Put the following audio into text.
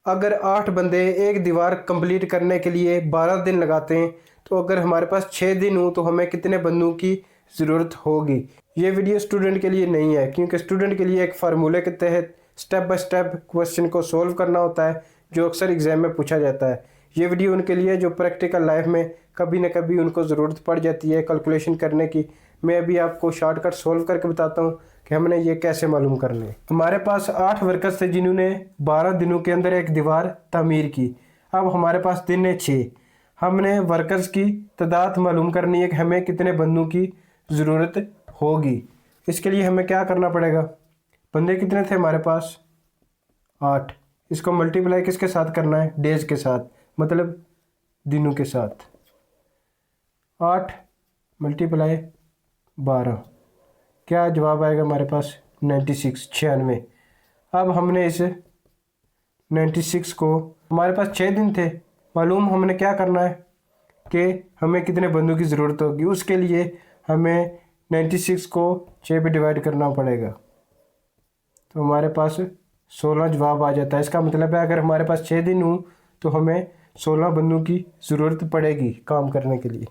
अगर 8 बंदे एक दीवार कंप्लीट करने के लिए 12 दिन लगाते हैं तो अगर हमारे पास 6 दिन हो तो हमें कितने बंदों की ज़रूरत होगी। ये वीडियो स्टूडेंट के लिए नहीं है, क्योंकि स्टूडेंट के लिए एक फार्मूले के तहत स्टेप बाय स्टेप क्वेश्चन को सोल्व करना होता है, जो अक्सर एग्जाम में पूछा जाता है। ये वीडियो उनके लिए जो प्रैक्टिकल लाइफ में कभी ना कभी उनको ज़रूरत पड़ जाती है कैलकुलेशन करने की। मैं अभी आपको शॉर्टकट सोल्व करके बताता हूँ कि हमने ये कैसे मालूम करने हैं। हमारे पास 8 वर्कर्स थे जिन्होंने 12 दिनों के अंदर एक दीवार तामीर की। अब हमारे पास दिन है 6। हमने वर्कर्स की तादाद मालूम करनी है कि हमें कितने बंदों की ज़रूरत होगी। इसके लिए हमें क्या करना पड़ेगा, बंदे कितने थे हमारे पास 8, इसको मल्टीप्लाई किसके साथ करना है, डेज के साथ, मतलब दिनों के साथ। 8 मल्टीप्लाई 12, क्या जवाब आएगा हमारे पास 96, 96। अब हमने इस 96 को, हमारे पास 6 दिन थे मालूम, हमने क्या करना है कि हमें कितने बंदों की ज़रूरत होगी। उसके लिए हमें 96 को 6 पे डिवाइड करना पड़ेगा, तो हमारे पास 16 जवाब आ जाता है। इसका मतलब है अगर हमारे पास 6 दिन हो तो हमें 16 बंदों की ज़रूरत पड़ेगी काम करने के लिए।